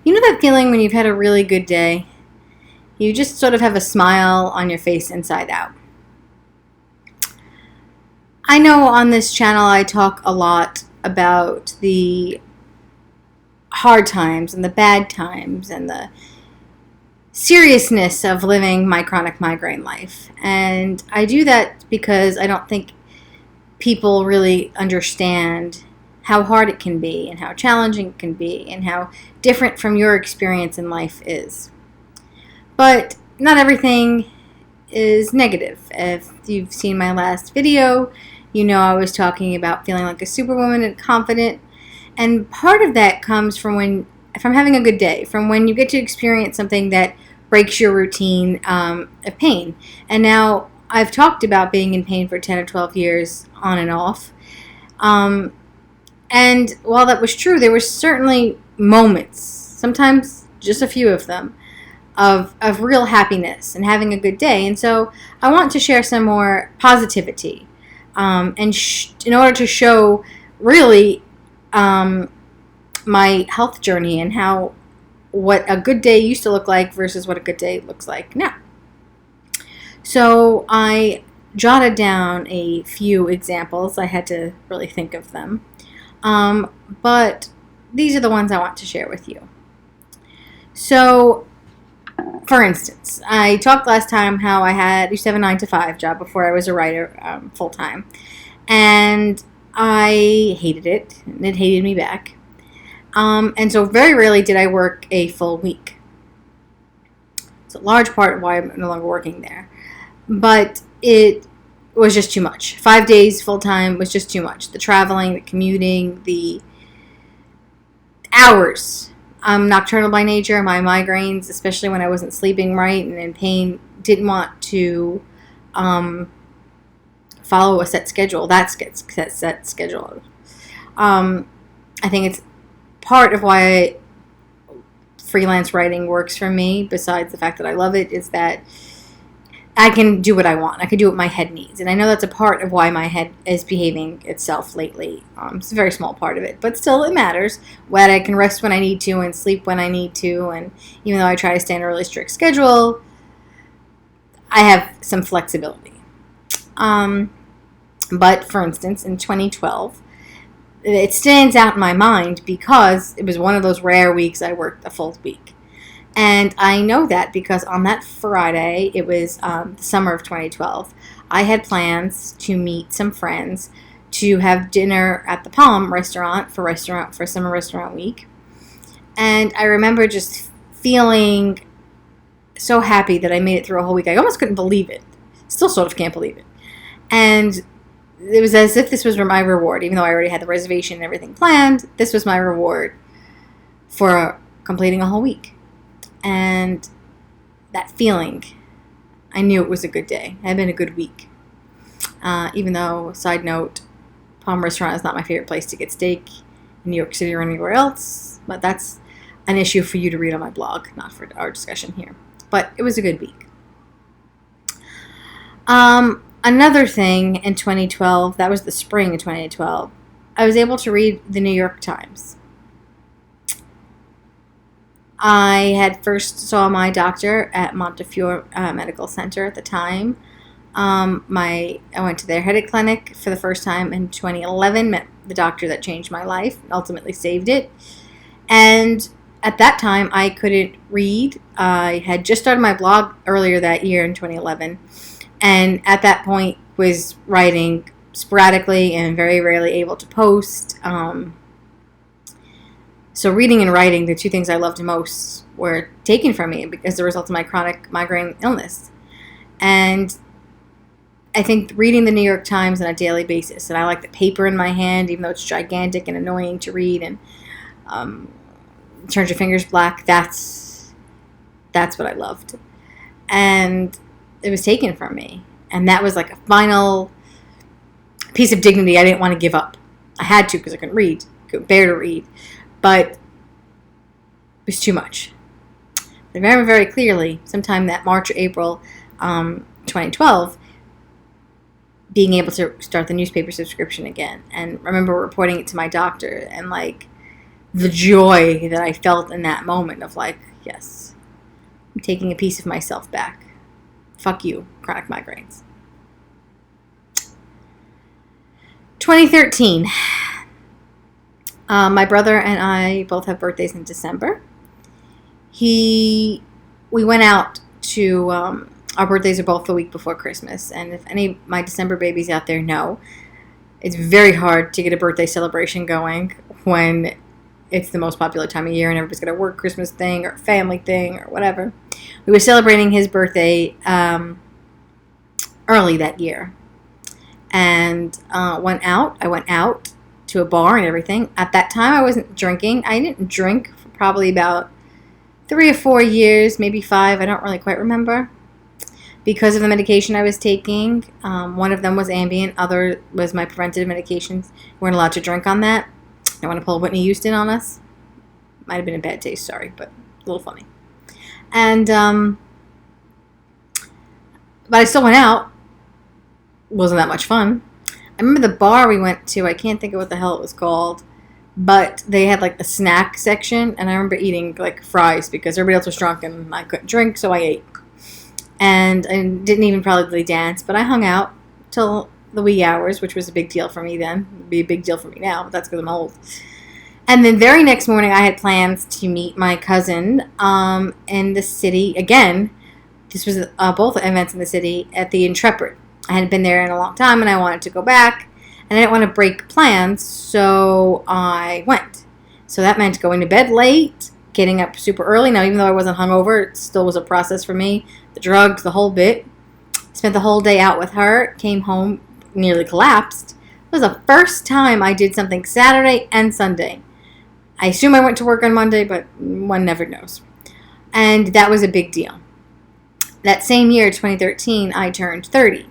You know that feeling when you've had a really good day? You just sort of have a smile on your face inside out. I know on this channel I talk a lot about the hard times and the bad times and the seriousness of living my chronic migraine life. And I do that because I don't think people really understand how hard it can be and how challenging it can be and how different from your experience in life is. But not everything is negative. If you've seen my last video, you know I was talking about feeling like a superwoman and confident. And part of that comes from having a good day, from when you get to experience something that breaks your routine of pain. And now I've talked about being in pain for 10 or 12 years on and off. And while that was true, there were certainly moments, sometimes just a few of them, of real happiness and having a good day. And so I want to share some more positivity in order to show really my health journey and what a good day used to look like versus what a good day looks like now. So I jotted down a few examples. I had to really think of them. But these are the ones I want to share with you. So, for instance, I talked last time how I used to have a 9-to-5 job before I was a writer full-time. And I hated it, and it hated me back. And so very rarely did I work a full week. It's a large part of why I'm no longer working there. But it was just too much. 5 days full-time was just too much. The traveling, the commuting, the hours. I'm nocturnal by nature. My migraines, especially when I wasn't sleeping right and in pain, didn't want to follow a set schedule. Set schedule. I think it's part of why freelance writing works for me, besides the fact that I love it, is that I can do what I want. I can do what my head needs. And I know that's a part of why my head is behaving itself lately. It's a very small part of it. But still, it matters. When I can rest when I need to and sleep when I need to. And even though I try to stay on a really strict schedule, I have some flexibility. But, for instance, in 2012, it stands out in my mind because it was one of those rare weeks I worked a full week. And I know that because on that Friday, it was the summer of 2012, I had plans to meet some friends to have dinner at the Palm restaurant for Summer Restaurant Week. And I remember just feeling so happy that I made it through a whole week. I almost couldn't believe it. Still sort of can't believe it. And it was as if this was my reward. Even though I already had the reservation and everything planned, this was my reward for completing a whole week. And that feeling, I knew it was a good day. It had been a good week. Even though, side note, Palm Restaurant is not my favorite place to get steak in New York City or anywhere else. But that's an issue for you to read on my blog, not for our discussion here. But it was a good week. Another thing in 2012, that was the spring of 2012, I was able to read the New York Times. I had first saw my doctor at Montefiore Medical Center at the time. I went to their headache clinic for the first time in 2011, met the doctor that changed my life, and ultimately saved it. And at that time, I couldn't read. I had just started my blog earlier that year in 2011, and at that point was writing sporadically and very rarely able to post. So reading and writing, the two things I loved most, were taken from me as a result of my chronic migraine illness. And I think reading the New York Times on a daily basis, and I like the paper in my hand, even though it's gigantic and annoying to read and turns your fingers black, that's what I loved. And it was taken from me. And that was like a final piece of dignity I didn't want to give up. I had to because I couldn't bear to read. But it was too much. But very, very clearly, sometime that March or April 2012, being able to start the newspaper subscription again. And remember reporting it to my doctor and the joy that I felt in that moment of like, yes, I'm taking a piece of myself back. Fuck you, chronic migraines. 2013. My brother and I both have birthdays in December. We went out to, our birthdays are both the week before Christmas. And if any of my December babies out there know, it's very hard to get a birthday celebration going when it's the most popular time of year and everybody's got a work Christmas thing or family thing or whatever. We were celebrating his birthday early that year. And I went out to a bar and everything. At that time, I wasn't drinking. I didn't drink for probably about 3 or 4 years, maybe 5. I don't really quite remember. Because of the medication I was taking, one of them was Ambien, other was my preventative medications. We weren't allowed to drink on that. I want to pull Whitney Houston on us. Might have been in bad taste, sorry, but a little funny. And, but I still went out. Wasn't that much fun. I remember the bar we went to, I can't think of what the hell it was called, but they had like a snack section, and I remember eating like fries because everybody else was drunk and I couldn't drink, so I ate. And I didn't even probably dance, but I hung out till the wee hours, which was a big deal for me then. It would be a big deal for me now, but that's because I'm old. And then very next morning, I had plans to meet my cousin in the city again. This was both events in the city at the Intrepid. I hadn't been there in a long time, and I wanted to go back. And I didn't want to break plans, so I went. So that meant going to bed late, getting up super early. Now, even though I wasn't hungover, it still was a process for me. The drugs, the whole bit. Spent the whole day out with her. Came home, nearly collapsed. It was the first time I did something Saturday and Sunday. I assume I went to work on Monday, but one never knows. And that was a big deal. That same year, 2013, I turned 30.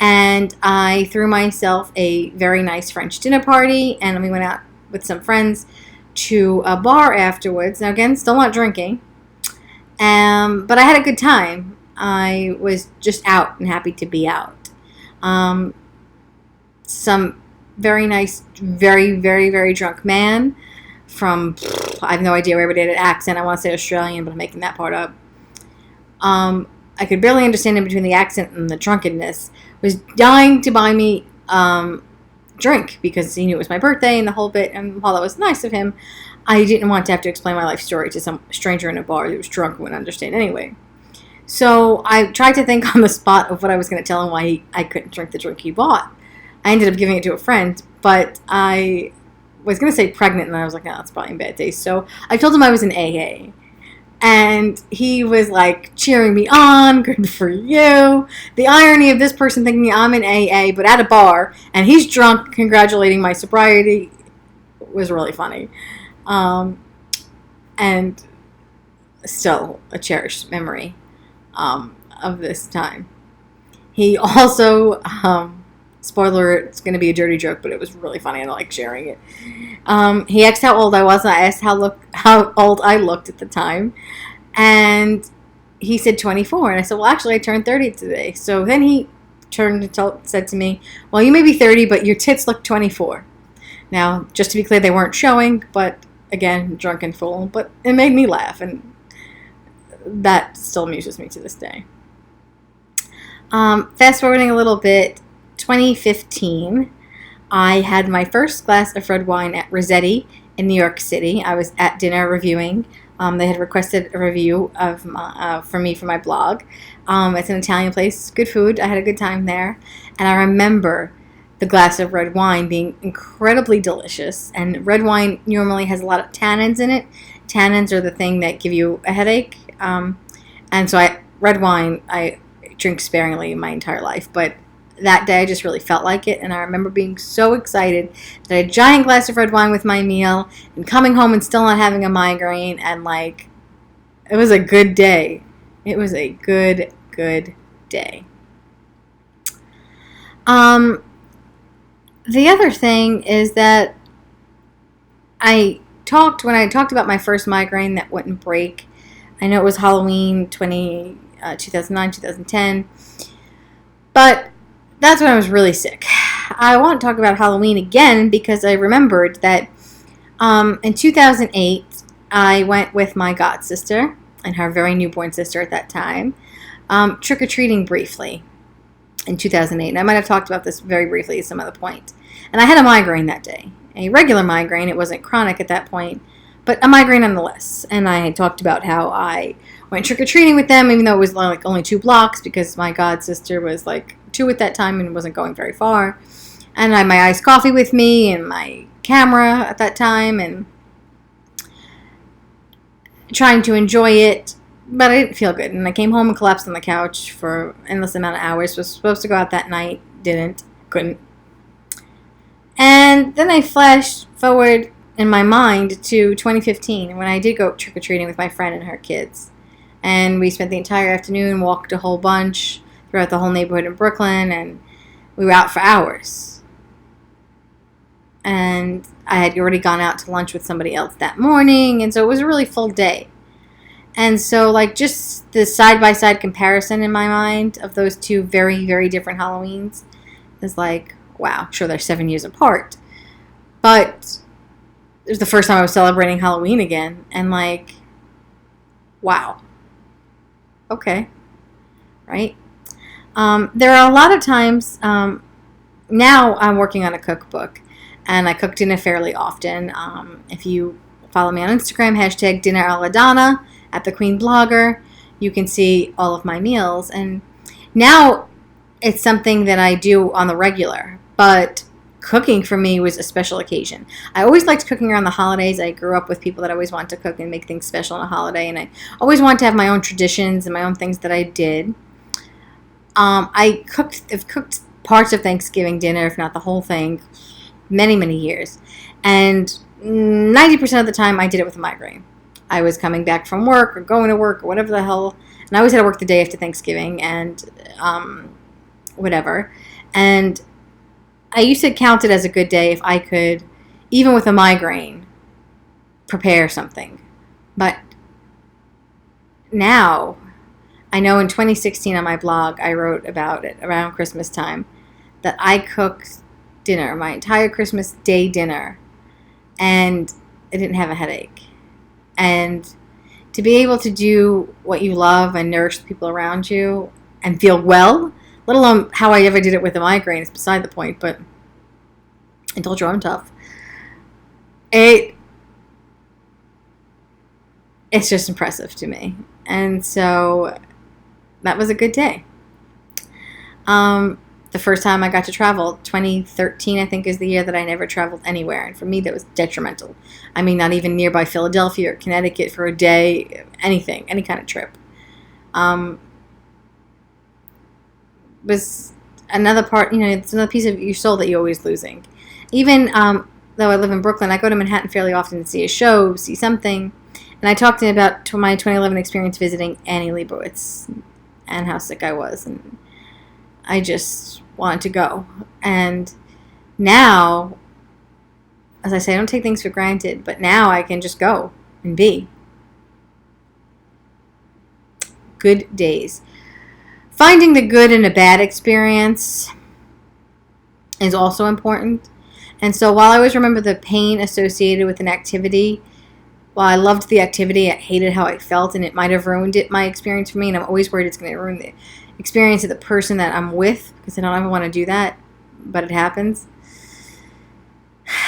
And I threw myself a very nice French dinner party, and we went out with some friends to a bar afterwards. Now, again, still not drinking, but I had a good time. I was just out and happy to be out. Some very nice, very, very, very drunk man from, I have no idea where everybody had an accent. I want to say Australian, but I'm making that part up. I could barely understand him between the accent and the drunkenness. Was dying to buy me drink because he knew it was my birthday and the whole bit. And while that was nice of him, I didn't want to have to explain my life story to some stranger in a bar who was drunk and wouldn't understand anyway. So I tried to think on the spot of what I was going to tell him why I couldn't drink the drink he bought. I ended up giving it to a friend, but I was going to say pregnant, and I was like, no, that's probably in bad taste. So I told him I was in AA. And he was like cheering me on, good for you. The irony of this person thinking I'm in AA, but at a bar, and he's drunk congratulating my sobriety was really funny. And still a cherished memory of this time. He also, spoiler, it's going to be a dirty joke, but it was really funny. I like sharing it. He asked how old I was, and I asked how old I looked at the time. And he said 24. And I said, well, actually, I turned 30 today. So then he turned and said to me, well, you may be 30, but your tits look 24. Now, just to be clear, they weren't showing, but again, drunk and full. But it made me laugh, and that still amuses me to this day. Fast forwarding a little bit, 2015, I had my first glass of red wine at Rossetti in New York City. I was at dinner reviewing. They had requested a review of for me for my blog. It's an Italian place, good food. I had a good time there. And I remember the glass of red wine being incredibly delicious. And red wine normally has a lot of tannins in it. Tannins are the thing that give you a headache. And so red wine, I drink sparingly my entire life. But that day I just really felt like it, and I remember being so excited that I had a giant glass of red wine with my meal and coming home and still not having a migraine, and like, it was a good day. It was a good day. The other thing is that when I talked about my first migraine that wouldn't break, I know it was Halloween 2009, 2010, but that's when I was really sick. I want to talk about Halloween again because I remembered that In 2008, I went with my god sister and her very newborn sister at that time, trick-or-treating briefly in 2008. And I might have talked about this very briefly at some other point. And I had a migraine that day, a regular migraine. It wasn't chronic at that point, but a migraine nonetheless. And I had talked about how I went trick-or-treating with them, even though it was like only 2 blocks, because my god sister was like 2 at that time and wasn't going very far. And I had my iced coffee with me and my camera at that time, and trying to enjoy it, but I didn't feel good. And I came home and collapsed on the couch for an endless amount of hours. Was supposed to go out that night, couldn't. And then I flashed forward in my mind to 2015 when I did go trick-or-treating with my friend and her kids. And we spent the entire afternoon, walked a whole bunch throughout the whole neighborhood in Brooklyn, and we were out for hours. And I had already gone out to lunch with somebody else that morning, and so it was a really full day. And so, like, just the side-by-side comparison in my mind of those 2 very, very different Halloweens is like, wow, sure, they're 7 years apart. But it was the first time I was celebrating Halloween again, and like, wow. Okay. Right? There are a lot of times, now I'm working on a cookbook, and I cook dinner fairly often. If you follow me on Instagram, hashtag Dinner a la Donna, at The Queen Blogger, you can see all of my meals. And now it's something that I do on the regular, but cooking for me was a special occasion. I always liked cooking around the holidays. I grew up with people that always wanted to cook and make things special on a holiday, and I always wanted to have my own traditions and my own things that I did. I've cooked parts of Thanksgiving dinner, if not the whole thing, many, many years. And 90% of the time I did it with a migraine. I was coming back from work or going to work or whatever the hell. And I always had to work the day after Thanksgiving and whatever. And I used to count it as a good day if I could, even with a migraine, prepare something. But now, I know in 2016 on my blog, I wrote about it around Christmas time, that I cooked dinner, my entire Christmas Day dinner, and I didn't have a headache. And to be able to do what you love and nourish the people around you and feel well, let alone how I ever did it with a migraine, is beside the point, but I told you I'm tough. It's just impressive to me. And so that was a good day. The first time I got to travel, 2013, I think, is the year that I never traveled anywhere. And for me, that was detrimental. I mean, not even nearby Philadelphia or Connecticut for a day, anything, any kind of trip. Was another part, it's another piece of your soul that you're always losing. Even though I live in Brooklyn, I go to Manhattan fairly often to see a show, see something. And I talked to him about my 2011 experience visiting Annie Leibovitz and how sick I was. And I just wanted to go. And now, as I say, I don't take things for granted, but now I can just go and be. Good days. Finding the good in a bad experience is also important. And so while I always remember the pain associated with an activity, while I loved the activity, I hated how I felt, and it might have ruined my experience for me, and I'm always worried it's going to ruin the experience of the person that I'm with, because I don't ever want to do that, but it happens.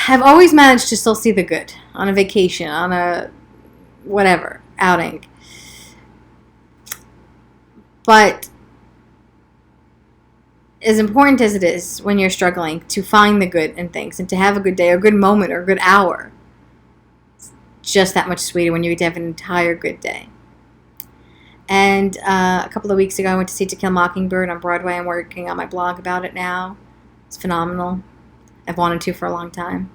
I've always managed to still see the good on a vacation, on a whatever, outing. But as important as it is when you're struggling to find the good in things and to have a good day or a good moment or a good hour, it's just that much sweeter when you get to have an entire good day. And a couple of weeks ago, I went to see To Kill a Mockingbird on Broadway. I'm working on my blog about it now. It's phenomenal. I've wanted to for a long time.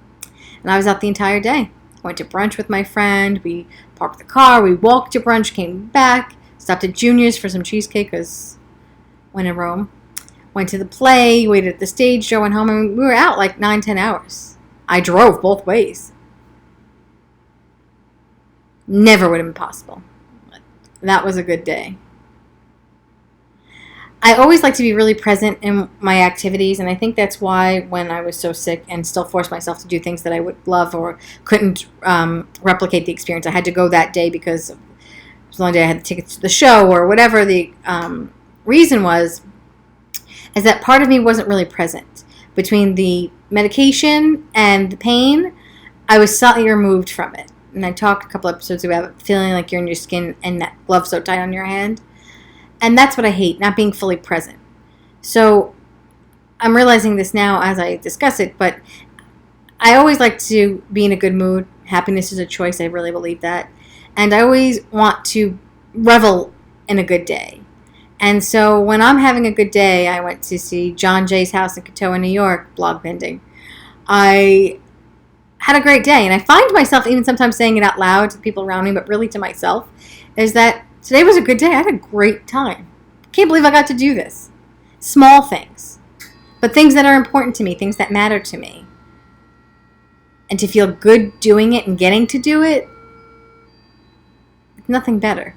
And I was out the entire day. Went to brunch with my friend. We parked the car. We walked to brunch, came back, stopped at Junior's for some cheesecake because when in Rome. Went to the play, waited at the stage show, went home, and we were out like 9-10 hours. I drove both ways. Never would have been possible. That was a good day. I always like to be really present in my activities, and I think that's why when I was so sick and still forced myself to do things that I would love or couldn't replicate the experience, I had to go that day because it was the only day I had tickets to the show or whatever the reason was, is that part of me wasn't really present. Between the medication and the pain, I was slightly removed from it. And I talked a couple episodes about feeling like you're in your skin and that glove so tight on your hand. And that's what I hate, not being fully present. So I'm realizing this now as I discuss it, but I always like to be in a good mood. Happiness is a choice. I really believe that. And I always want to revel in a good day. And so when I'm having a good day, I went to see John Jay's house in Katoa, New York, blog pending. I had a great day. And I find myself even sometimes saying it out loud to people around me, but really to myself, is that today was a good day. I had a great time. Can't believe I got to do this. Small things, but things that are important to me, things that matter to me. And to feel good doing it and getting to do it, nothing better.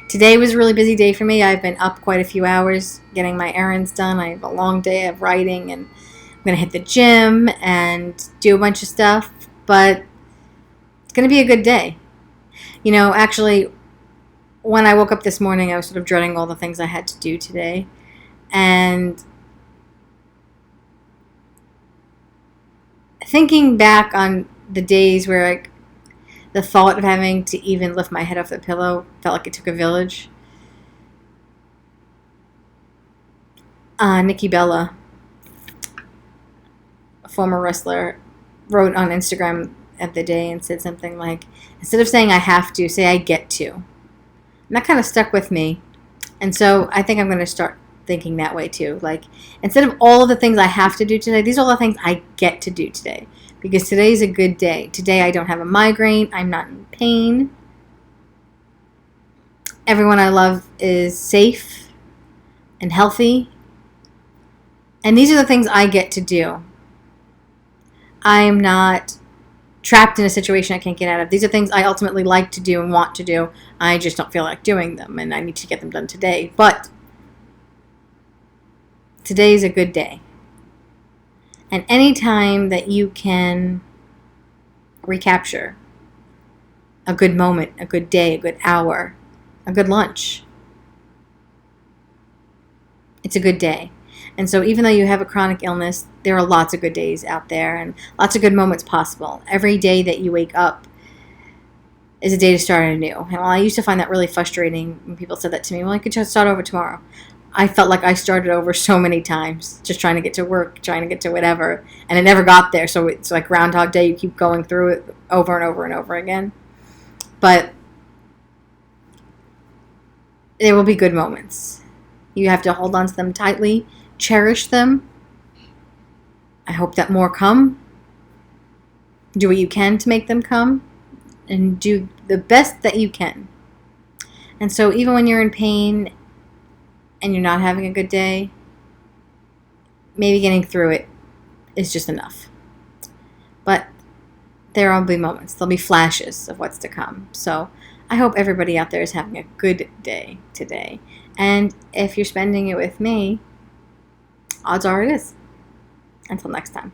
Today was a really busy day for me. I've been up quite a few hours getting my errands done. I have a long day of writing, and I'm going to hit the gym and do a bunch of stuff, but it's going to be a good day. You know, actually, when I woke up this morning, I was sort of dreading all the things I had to do today. And thinking back on the days where the thought of having to even lift my head off the pillow felt like it took a village. Nikki Bella, a former wrestler, wrote on Instagram of the day and said something like, instead of saying I have to, say I get to. And that kind of stuck with me. And so I think I'm going to start thinking that way too. Like, instead of all of the things I have to do today, these are all the things I get to do today. Because today's a good day. Today I don't have a migraine. I'm not in pain. Everyone I love is safe and healthy. And these are the things I get to do. I am not trapped in a situation I can't get out of. These are things I ultimately like to do and want to do. I just don't feel like doing them, and I need to get them done today. But today's a good day. And any time that you can recapture a good moment, a good day, a good hour, a good lunch, it's a good day. And so even though you have a chronic illness, there are lots of good days out there and lots of good moments possible. Every day that you wake up is a day to start anew. And while I used to find that really frustrating when people said that to me, well, I could just start over tomorrow. I felt like I started over so many times, just trying to get to work, trying to get to whatever, and I never got there. So it's like Groundhog Day. You keep going through it over and over and over again. But there will be good moments. You have to hold on to them tightly, cherish them. I hope that more come. Do what you can to make them come, and do the best that you can. And so even when you're in pain and you're not having a good day, maybe getting through it is just enough. But there will be moments. There'll be flashes of what's to come. So I hope everybody out there is having a good day today. And if you're spending it with me, odds are it is. Until next time.